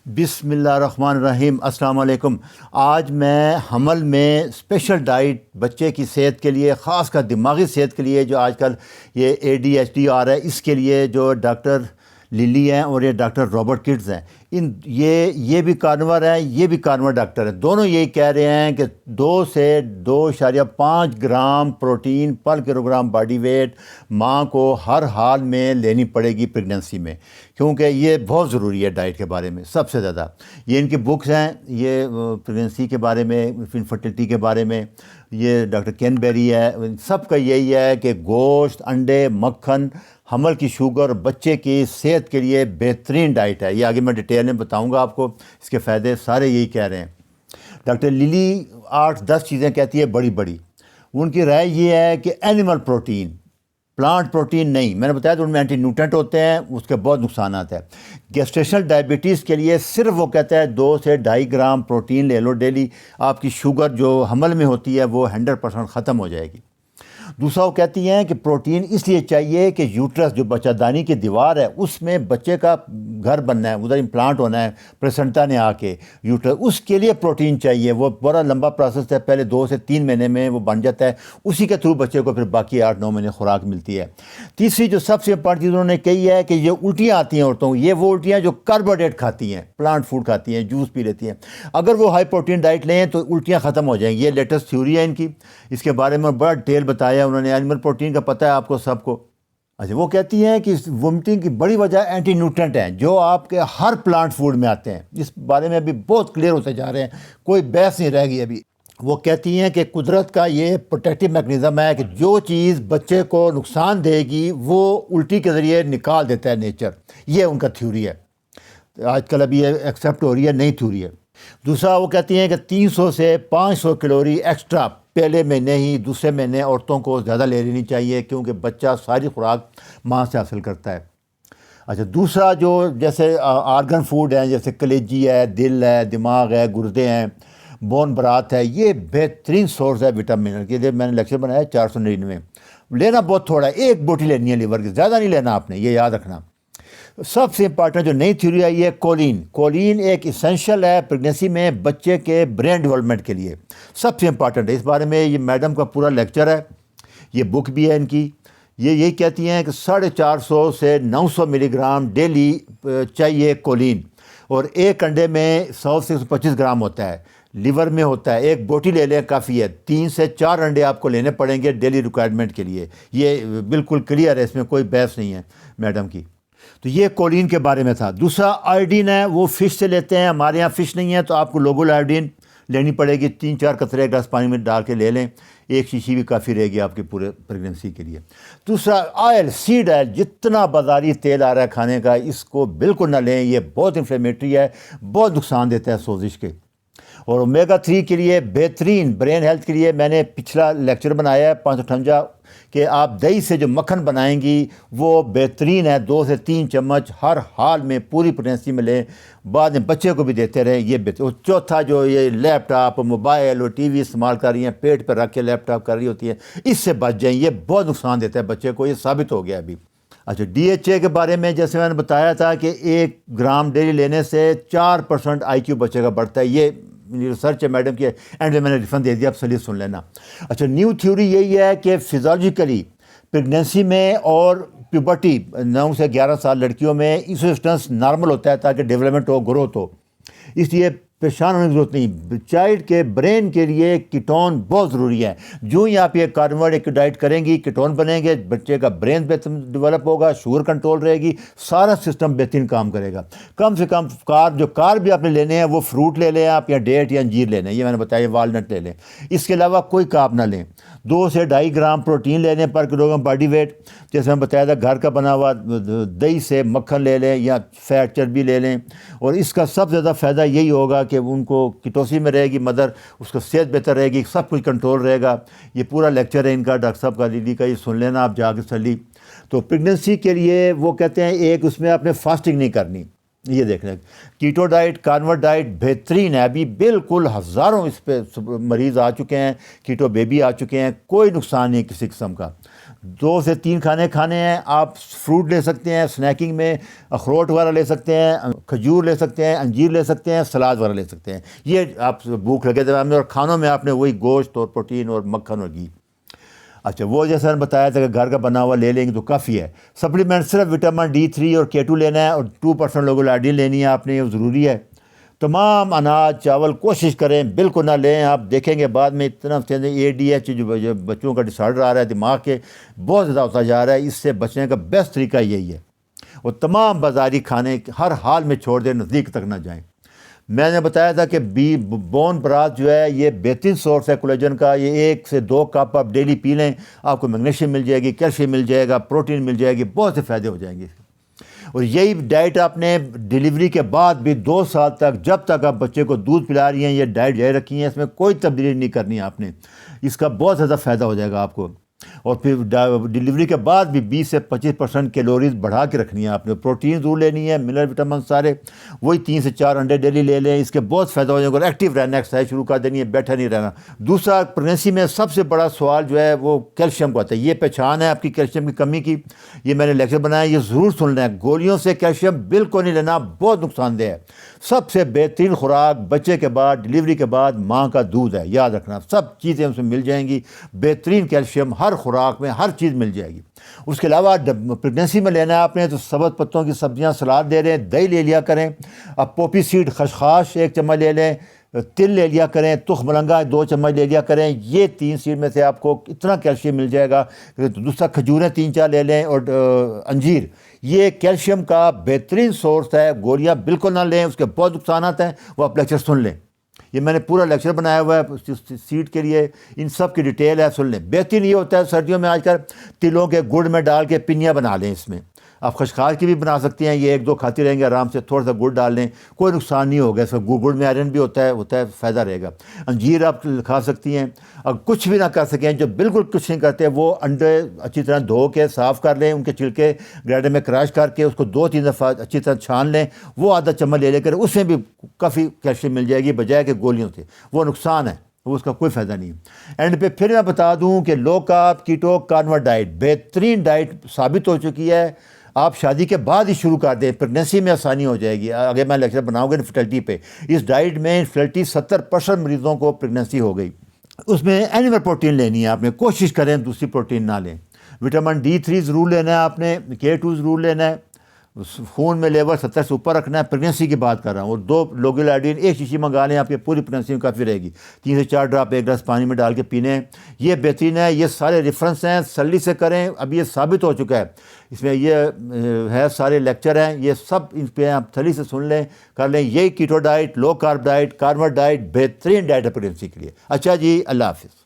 بسم اللہ الرحمن الرحیم۔ السلام علیکم۔ آج میں حمل میں اسپیشل ڈائٹ بچے کی صحت کے لیے، خاص کر دماغی صحت کے لیے، جو آج کل یہ ADHD آ رہا ہے، اس کے لیے جو ڈاکٹر للی ہیں اور یہ ڈاکٹر رابرٹ کٹس ہیں، یہ بھی کارنور ہیں، یہ بھی کارنور ڈاکٹر ہیں، دونوں یہی کہہ رہے ہیں کہ 2 سے 2.5 گرام پروٹین پر کلوگرام باڈی ویٹ ماں کو ہر حال میں لینی پڑے گی پریگننسی میں، کیونکہ یہ بہت ضروری ہے ڈائٹ کے بارے میں سب سے زیادہ۔ یہ ان کی بکس ہیں، یہ پریگننسی کے بارے میں، انفرٹیلٹی کے بارے میں، یہ ڈاکٹر کین بیری ہے، سب کا یہی ہے کہ گوشت، انڈے، مکھن حمل کی شوگر بچے کی صحت کے لیے بہترین ڈائٹ ہے۔ یہ آگے میں ڈیٹیل میں بتاؤں گا آپ کو، اس کے فائدے سارے یہی کہہ رہے ہیں۔ ڈاکٹر للی 8-10 چیزیں کہتی ہے بڑی بڑی، ان کی رائے یہ ہے کہ اینیمل پروٹین، پلانٹ پروٹین نہیں۔ میں نے بتایا تو ان میں اینٹی نیوٹرینٹ ہوتے ہیں، اس کے بہت نقصانات ہیں۔ گیسٹیشنل ڈائبٹیز کے لیے صرف وہ کہتا ہے 2 سے 2.5 گرام پروٹین لے لو ڈیلی، آپ کی شوگر جو حمل میں ہوتی ہے وہ 100% ختم ہو جائے گی۔ دوسرا وہ کہتی ہیں کہ پروٹین اس لیے چاہیے کہ یوٹرس جو بچہ دانی کی دیوار ہے اس میں بچے کا گھر بننا ہے، ادھر امپلانٹ ہونا ہے پلسنٹا نے آ کے یوٹرس، اس کے لیے پروٹین چاہیے۔ وہ بڑا لمبا پروسیس ہے، پہلے 2 سے 3 مہینے میں وہ بن جاتا ہے، اسی کے تھرو بچے کو پھر باقی 8-9 مہینے خوراک ملتی ہے۔ تیسری جو سب سے امپورٹنٹ چیز انہوں نے کہی ہے کہ یہ الٹیاں آتی ہیں عورتوں کو، یہ وہ الٹیاں جو کاربوہائیڈریٹ کھاتی ہیں، پلانٹ فوڈ کھاتی ہیں، جوس پی لیتی ہیں، اگر وہ ہائی پروٹین ڈائٹ لیں تو الٹیاں ختم ہو جائیں گی۔ یہ لیٹسٹ تھیوری ہے ان کی، اس کے بارے میں بڑا ڈیٹیل بتایا انہوں نے۔ اینیمل پروٹین کا پتہ ہے آپ کو سب کو۔ اچھا، وہ کہتی ہیں کہ وومٹنگ کی بڑی وجہ اینٹی نیوٹرینٹ ہیں جو آپ کے ہر پلانٹ فوڈ میں آتے ہیں، اس بارے میں ابھی بہت کلیئر ہوتے جا رہے ہیں، کوئی بحث نہیں رہ گئی ابھی۔ وہ کہتی ہیں کہ قدرت کا یہ پروٹیکٹیو میکنزم ہے کہ جو چیز بچے کو نقصان دے گی وہ الٹی کے ذریعے نکال دیتا ہے نیچر، یہ ان کا تھیوری ہے۔ آج کل ابھی یہ ایکسیپٹ ہو رہی ہے، نئی تھیوری ہے۔ دوسرا وہ کہتی ہیں کہ 300 سے 500 کیلوری ایکسٹرا پہلے مہینے ہی، دوسرے مہینے عورتوں کو زیادہ لے لینی چاہیے، کیونکہ بچہ ساری خوراک ماں سے حاصل کرتا ہے۔ اچھا، دوسرا جو جیسے آرگن فوڈ ہیں، جیسے کلیجی ہے، دل ہے، دماغ ہے، گردے ہیں، بون برات ہے، یہ بہترین سورس ہے وٹامن کے لیے۔ میں نے لیکچر بنایا 499، لینا بہت تھوڑا ہے، 1 بوٹی لینی ہے لیور کی، زیادہ نہیں لینا آپ نے، یہ یاد رکھنا۔ سب سے امپارٹنٹ جو نئی تھیوری آئی ہے کولین ایک اسینشل ہے پریگننسی میں بچے کے برین ڈیولپمنٹ کے لیے، سب سے امپارٹنٹ ہے۔ اس بارے میں یہ میڈم کا پورا لیکچر ہے، یہ بک بھی ہے ان کی۔ یہ یہی کہتی ہیں کہ 450 سے 900 ملی گرام ڈیلی چاہیے کولین، اور ایک انڈے میں 100 سے 125 گرام ہوتا ہے، لیور میں ہوتا ہے، 1 بوٹی لے لیں کافی ہے، 3 سے 4 انڈے آپ کو لینے پڑیں گے ڈیلی ریکوائرمنٹ کے لیے۔ یہ بالکل کلیئر ہے، اس میں کوئی بحث نہیں ہے میڈم کی۔ تو یہ کولین کے بارے میں تھا۔ دوسرا آیوڈین ہے، وہ فش سے لیتے ہیں، ہمارے یہاں فش نہیں ہے تو آپ کو لوبول آیوڈین لینی پڑے گی، 3-4 قطرے گلاس پانی میں ڈال کے لے لیں، 1 شیشی بھی کافی رہے گی آپ کی پورے پریگننسی کے لیے۔ دوسرا آئل، سیڈ آئل، جتنا بازاری تیل آ رہا ہے کھانے کا اس کو بالکل نہ لیں، یہ بہت انفلیمیٹری ہے، بہت نقصان دیتا ہے سوزش کے۔ اور اومیگا 3 کے لیے بہترین، برین ہیلتھ کے لیے میں نے پچھلا لیکچر بنایا ہے 558 کہ آپ دہی سے جو مکھن بنائیں گی وہ بہترین ہے، 2 سے 3 چمچ ہر حال میں پوری پریگننسی میں لیں، بعد میں بچے کو بھی دیتے رہیں، یہ بہتر۔ اور چوتھا جو یہ لیپ ٹاپ، موبائل اور ٹی وی استعمال کر رہی ہیں، پیٹ پہ رکھ کے لیپ ٹاپ کر رہی ہوتی ہیں، اس سے بچ جائیں، یہ بہت نقصان دیتا ہے بچے کو، یہ ثابت ہو گیا ابھی۔ اچھا، DHA کے بارے میں جیسے میں نے بتایا تھا کہ 1 گرام ڈیلی لینے سے 4% IQ بچے کا بڑھتا ہے، یہ ریسرچ ہے میڈم کی، اینڈ میں نے ریفرنس دے دیا، آپ سلیف سن لینا۔ اچھا، نیو تھیوری یہی ہے کہ فزیولوجیکلی پریگننسی میں اور پیوبرٹی 9 سے 11 سال لڑکیوں میں ایسوسٹنس نارمل ہوتا ہے تاکہ ڈیولپمنٹ ہو، گروتھ ہو، اس لیے پریشان ہونے کی ضرورت نہیں۔ چائلڈ کے برین کے لیے کیٹون بہت ضروری ہے، جو ہی آپ یہ کاربوہائیڈریٹ ڈائٹ کریں گی کیٹون بنیں گے، بچے کا برین بہتر ڈیولپ ہوگا، شوگر کنٹرول رہے گی، سارا سسٹم بہترین کام کرے گا۔ کم سے کم کار بھی آپ نے لینے ہیں وہ فروٹ لے لیں آپ، یا ڈیٹ یا انجیر لے لیں، یہ میں نے بتایا، والنٹ لے لیں، اس کے علاوہ کوئی کارب نہ لیں۔ 2 سے 2.5 گرام پروٹین لے لیں پر کلو گرام باڈی ویٹ، جیسے میں بتایا تھا گھر کا بنا ہوا دہی سے مکھن لے لیں یا فیٹ چربی لے لیں، اور اس کا سب سے زیادہ فائدہ یہی ہوگا کہ ان کو کیٹوسی میں رہے گی مدر، اس کا صحت بہتر رہے گی، سب کچھ کنٹرول رہے گا۔ یہ پورا لیکچر ہے ان کا، ڈاکٹر صاحب کا، لیلی کا، یہ سن لینا آپ جا کے سلی۔ تو پریگننسی کے لیے وہ کہتے ہیں ایک اس میں آپ نے فاسٹنگ نہیں کرنی، یہ دیکھ لیں، کیٹو ڈائٹ، کانورٹ ڈائٹ بہترین ہے، ابھی بالکل ہزاروں اس پہ مریض آ چکے ہیں، کیٹو بیبی آ چکے ہیں، کوئی نقصان نہیں کسی قسم کا۔ 2 سے 3 کھانے کھانے ہیں. آپ فروٹ لے سکتے ہیں, اسنیکنگ میں اخروٹ وغیرہ لے سکتے ہیں, کھجور لے سکتے ہیں, انجیر لے سکتے ہیں, سلاد وغیرہ لے سکتے ہیں. یہ آپ بھوک لگے دوران میں. اور کھانوں میں آپ نے وہی گوشت اور پروٹین اور مکھن اور گھی. اچھا, وہ جیسا نے بتایا تھا کہ گھر کا بنا ہوا لے لیں گے تو کافی ہے. سپلیمنٹ صرف وٹامن D3 اور K2 لینا ہے, اور 2% لوگول آئیڈین لینی ہے آپ نے, یہ ضروری ہے. تمام اناج چاول کوشش کریں بالکل نہ لیں. آپ دیکھیں گے بعد میں اتنا ADH جو بچوں کا ڈس آرڈر آ رہا ہے دماغ کے, بہت زیادہ ہوتا جا رہا ہے. اس سے بچنے کا بیسٹ طریقہ یہی ہے. اور تمام بازاری کھانے ہر حال میں چھوڑ دیں, نزدیک تک نہ جائیں. میں نے بتایا تھا کہ بون براس جو ہے یہ بہترین سورس ہے کولیجن کا. یہ 1 سے 2 کپ آپ ڈیلی پی لیں, آپ کو میگنیشیم مل جائے گی, کیلشیم مل جائے گا, پروٹین مل جائے گی, بہت سے فائدے ہو جائیں گے. اور یہی ڈائٹ آپ نے ڈیلیوری کے بعد بھی 2 سال تک, جب تک آپ بچے کو دودھ پلا رہی ہیں, یہ ڈائٹ جاری رکھی ہیں. اس میں کوئی تبدیلی نہیں کرنی آپ نے. اس کا بہت زیادہ فائدہ ہو جائے گا آپ کو. اور پھر ڈیلیوری کے بعد بھی 20 سے 25% کیلوریز بڑھا کے رکھنی ہے آپ نے. پروٹین ضرور لینی ہے, منرل وٹامن سارے, وہی 3 سے 4 انڈے ڈیلی لے لیں. اس کے بہت فائدہ ہو جائے گا. اور ایکٹیو رہنا, ایکسرسائز شروع کر دینی ہے, بیٹھا نہیں رہنا. دوسرا, پریگنینسی میں سب سے بڑا سوال جو ہے وہ کیلشیم کا ہوتا ہے. یہ پہچان ہے آپ کی کیلشیم کی کمی کی, یہ میں نے لیکچر بنایا, یہ ضرور سننا ہے. گولیوں سے کیلشیم بالکل نہیں لینا, بہت نقصان دہ ہے. سب سے بہترین خوراک بچے کے بعد, ڈیلیوری کے بعد ماں کا دودھ ہے. یاد رکھنا, سب چیزیں اس میں مل جائیں گی. بہترین کیلشیم ہر خوراک میں, ہر چیز مل جائے گی. اس کے علاوہ پریگنینسی میں لینا ہے آپ نے تو سبز پتوں کی سبزیاں, سلاد دے رہے ہیں, دہی لے لیا کریں. اب پوپی سیڈ خشخاش 1 چمچ لے لیں, تل لے لیا کریں, تخ ملنگا 2 چمچ لے لیا کریں. یہ 3 سیڈ میں سے آپ کو اتنا کیلشیم مل جائے گا. دوسرا, کھجوریں 3-4 لے لیں, اور انجیر, یہ کیلشیم کا بہترین سورس ہے. گولیاں بالکل نہ لیں, اس کے بہت نقصانات ہیں, وہ آپ لیکچر سن لیں. یہ میں نے پورا لیکچر بنایا ہوا ہے سیٹ کے لیے, ان سب کی ڈیٹیل ہے, سن لیں. بہترین یہ ہوتا ہے سردیوں میں آج کل تلوں کے گڑ میں ڈال کے پنیاں بنا لیں. اس میں آپ خشخاش کی بھی بنا سکتے ہیں, یہ 1-2 کھاتے رہیں گے آرام سے. تھوڑا سا گڑ ڈال لیں, کوئی نقصان نہیں ہوگا. اس کا گڑ میں آئرن بھی ہوتا ہے, فائدہ رہے گا. انجیر آپ کھا سکتی ہیں. اگر کچھ بھی نہ کر سکیں, جو بالکل کچھ نہیں کرتے, وہ انڈے اچھی طرح دھو کے صاف کر لیں, ان کے چھلکے گرائنڈر میں کراش کر کے اس کو 2-3 دفعہ اچھی طرح چھان لیں. وہ آدھا چمچ لے کر, اس میں بھی کافی کیلشیم مل جائے گی بجائے کہ گولیوں سے. وہ نقصان ہے, وہ اس کا کوئی فائدہ نہیں ہے. اینڈ پہ پھر میں بتا دوں کہ لو کارب کیٹو کانورٹ ڈائٹ بہترین ڈائٹ ثابت ہو چکی ہے. آپ شادی کے بعد ہی شروع کر دیں, پریگنینسی میں آسانی ہو جائے گی. آگے میں لیکچر بناؤں گا انفرٹیلٹی پہ. اس ڈائٹ میں انفرٹیلٹی 70% مریضوں کو پریگنینسی ہو گئی. اس میں اینیمل پروٹین لینی ہے آپ نے, کوشش کریں دوسری پروٹین نہ لیں. وٹامن D3 ضرور لینا ہے آپ نے, K2 ضرور لینا ہے. خون میں لیول 70 سے اوپر رکھنا ہے. پریگنینسی کی بات کر رہا ہوں. اور 2 لوگول آئیڈین 1 شیشی منگا لیں, آپ کی پوری پریگنینسی میں کافی رہے گی. 3 سے 4 ڈراپ 1 گلاس پانی میں ڈال کے پینے ہیں. یہ بہترین ہے. یہ سارے ریفرنس ہیں, تسلی سے کریں. اب یہ ثابت ہو چکا ہے. اس میں یہ ہے سارے لیکچر ہیں, یہ سب ان پہ آپ تسلی سے سن لیں, کر لیں. یہی کیٹو ڈائٹ, لو کارب ڈائٹ, کاربر ڈائٹ بہترین ڈائٹ ہے پریگنینسی کے لیے. اچھا جی, اللہ حافظ.